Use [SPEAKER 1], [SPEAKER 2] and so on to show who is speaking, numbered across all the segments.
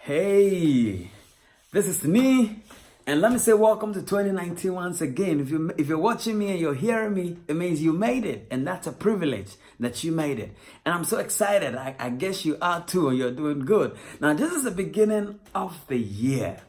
[SPEAKER 1] Hey, this is me, and let me say welcome to 2019 once again. If you're watching me and you're hearing me, it means you made it, and that's a privilege that you made it. And I'm so excited. I guess you are too, and you're doing good. Now, this is the beginning of the year,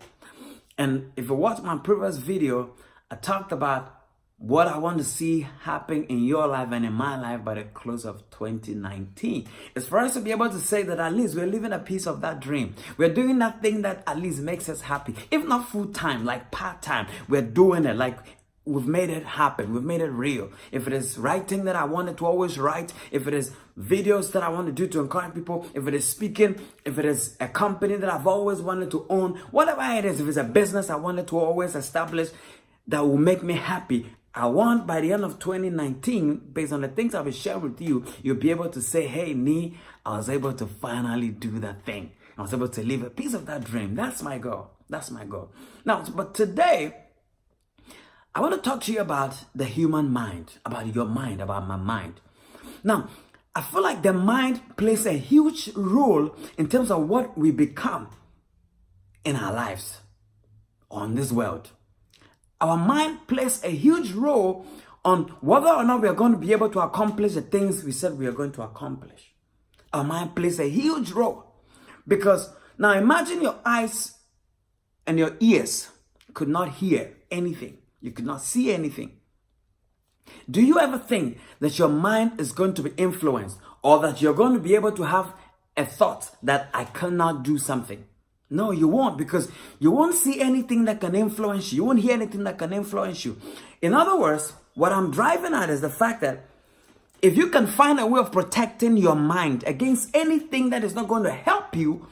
[SPEAKER 1] and if you watch my previous video, I talked about what I want to see happen in your life and in my life by the close of 2019. It's for us to be able to say that at least we're living a piece of that dream. We're doing that thing that at least makes us happy. If not full time, like part time, we're doing it like we've made it happen. We've made it real. If it is writing that I wanted to always write, if it is videos that I want to do to encourage people, if it is speaking, if it is a company that I've always wanted to own, whatever it is, if it's a business I wanted to always establish that will make me happy, I want by the end of 2019, based on the things I've been sharing with you, you'll be able to say, hey, Nee, I was able to finally do that thing. I was able to live a piece of that dream. That's my goal. That's my goal. Now, but today, I want to talk to you about the human mind, about your mind, about my mind. Now, I feel like the mind plays a huge role in terms of what we become in our lives on this world. Our mind plays a huge role on whether or not we are going to be able to accomplish the things we said we are going to accomplish. Our mind plays a huge role because now imagine your eyes and your ears could not hear anything. You could not see anything. Do you ever think that your mind is going to be influenced or that you're going to be able to have a thought that I cannot do something? No, you won't, because you won't see anything that can influence you. You won't hear anything that can influence you. In other words, what I'm driving at is the fact that if you can find a way of protecting your mind against anything that is not going to help you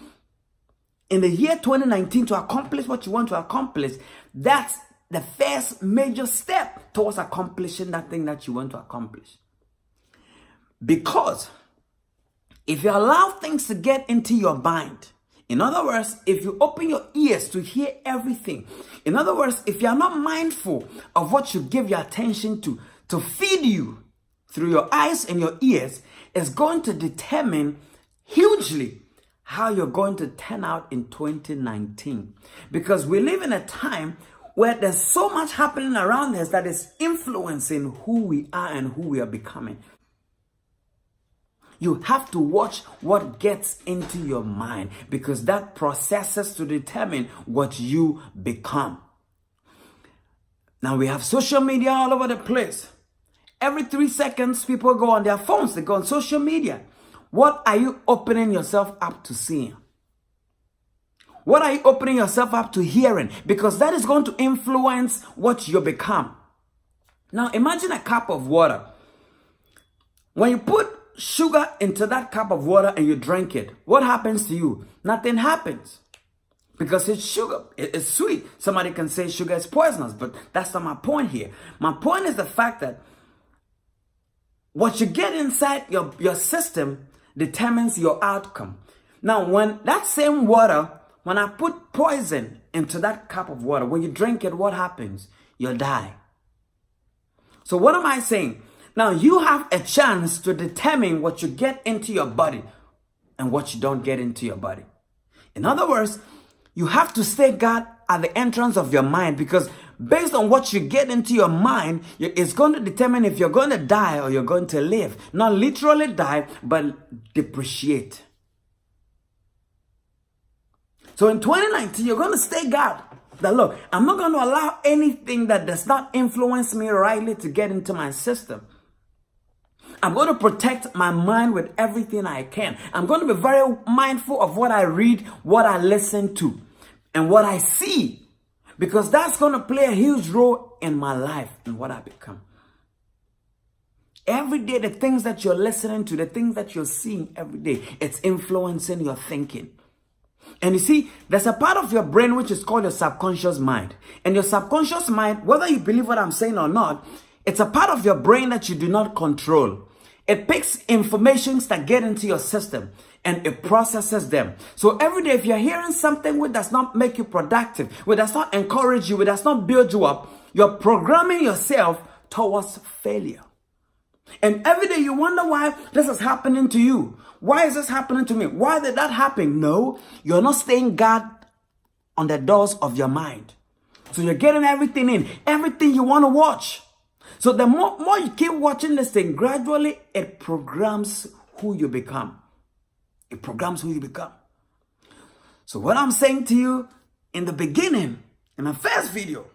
[SPEAKER 1] in the year 2019 to accomplish what you want to accomplish, that's the first major step towards accomplishing that thing that you want to accomplish. Because if you allow things to get into your mind, in other words, if you open your ears to hear everything, in other words, if you are not mindful of what you give your attention to feed you through your eyes and your ears, it's going to determine hugely how you're going to turn out in 2019. Because we live in a time where there's so much happening around us that is influencing who we are and who we are becoming. You have to watch what gets into your mind because that processes to determine what you become. Now we have social media all over the place. Every 3 seconds, people go on their phones. They go on social media. What are you opening yourself up to seeing? What are you opening yourself up to hearing? Because that is going to influence what you become. Now imagine a cup of water. When you put sugar into that cup of water and you drink it, what happens to you? Nothing happens because it's sugar. It's sweet. Somebody can say sugar is poisonous, but that's not my point here. My point is the fact that what you get inside your system determines your outcome. Now, when that same water, when I put poison into that cup of water, when you drink it, what happens? You'll die. So what am I saying? Now, you have a chance to determine what you get into your body and what you don't get into your body. In other words, you have to stay guard at the entrance of your mind because based on what you get into your mind, it's going to determine if you're going to die or you're going to live. Not literally die, but depreciate. So in 2019, you're going to stay guard. That look, I'm not going to allow anything that does not influence me rightly to get into my system. I'm going to protect my mind with everything I can. I'm going to be very mindful of what I read, what I listen to, and what I see. Because that's going to play a huge role in my life and what I become. Every day, the things that you're listening to, the things that you're seeing every day, it's influencing your thinking. And you see, there's a part of your brain which is called your subconscious mind. And your subconscious mind, whether you believe what I'm saying or not, it's a part of your brain that you do not control. It picks information that get into your system and it processes them. So every day, if you're hearing something which does not make you productive, which does not encourage you, which does not build you up, you're programming yourself towards failure. And every day you wonder why this is happening to you. Why is this happening to me? Why did that happen? No, you're not staying guard on the doors of your mind. So you're getting everything in, everything you want to watch. So the more you keep watching this thing, gradually it programs who you become. It programs who you become. So what I'm saying to you in the beginning, in my first video,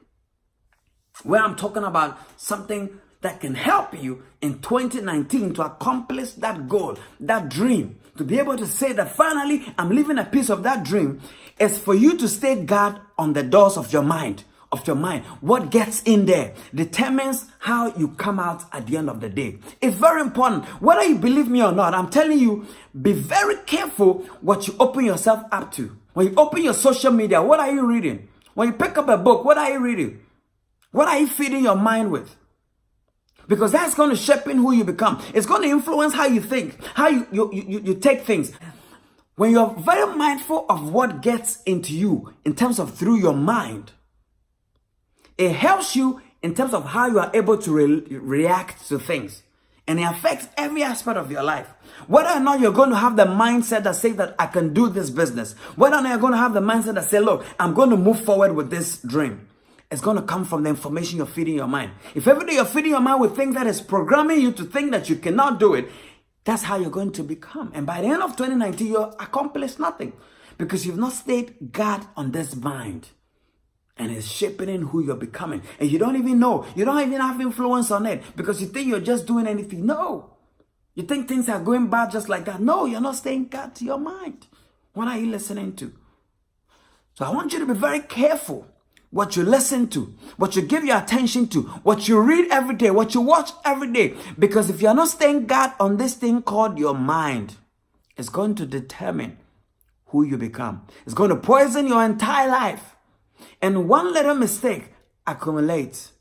[SPEAKER 1] where I'm talking about something that can help you in 2019 to accomplish that goal, that dream, to be able to say that finally I'm living a piece of that dream, is for you to stay guard on the doors of your mind. What gets in there determines how you come out at the end of the day. It's very important. Whether you believe me or not, I'm telling you, be very careful what you open yourself up to. When you open your social media, what are you reading? When you pick up a book, what are you reading? What are you feeding your mind with? Because that's going to shape in who you become. It's going to influence how you think, how you take things. When you're very mindful of what gets into you in terms of through your mind, it helps you in terms of how you are able to react to things. And it affects every aspect of your life. Whether or not you're going to have the mindset that says that I can do this business. Whether or not you're going to have the mindset that says, look, I'm going to move forward with this dream. It's going to come from the information you're feeding your mind. If every day you're feeding your mind with things that is programming you to think that you cannot do it, that's how you're going to become. And by the end of 2019, you'll accomplish nothing. Because you've not stayed guard on this mind. And it's shaping in who you're becoming. And you don't even know. You don't even have influence on it. Because you think you're just doing anything. No. You think things are going bad just like that. No, you're not staying guard to your mind. What are you listening to? So I want you to be very careful what you listen to, what you give your attention to, what you read every day, what you watch every day. Because if you're not staying guard on this thing called your mind, it's going to determine who you become. It's going to poison your entire life. And one little mistake accumulates.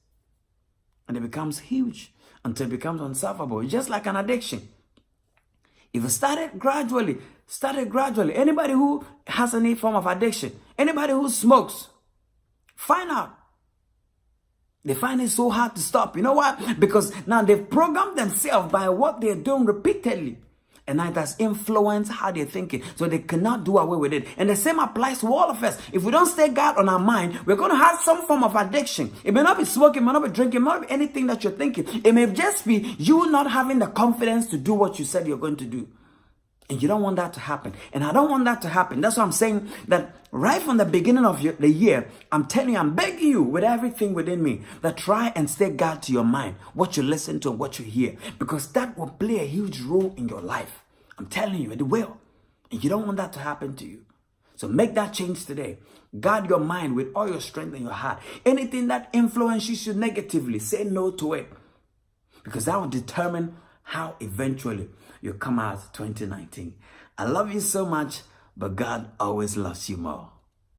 [SPEAKER 1] And it becomes huge until it becomes unsolvable. It's just like an addiction. If you started gradually. Anybody who has any form of addiction, anybody who smokes, find out. They find it so hard to stop. You know why? Because now they've programmed themselves by what they're doing repeatedly. And now it has influenced how they're thinking. So they cannot do away with it. And the same applies to all of us. If we don't stay guard on our mind, we're going to have some form of addiction. It may not be smoking, it may not be drinking, it may not be anything that you're thinking. It may just be you not having the confidence to do what you said you're going to do. And you don't want that to happen. And I don't want that to happen. That's why I'm saying that right from the beginning of the year, I'm telling you, I'm begging you with everything within me that try and stay guard to your mind, what you listen to and what you hear. Because that will play a huge role in your life. I'm telling you, it will. And you don't want that to happen to you. So make that change today. Guard your mind with all your strength and your heart. Anything that influences you negatively, say no to it. Because that will determine how eventually you come out 2019. I love you so much, but God always loves you more.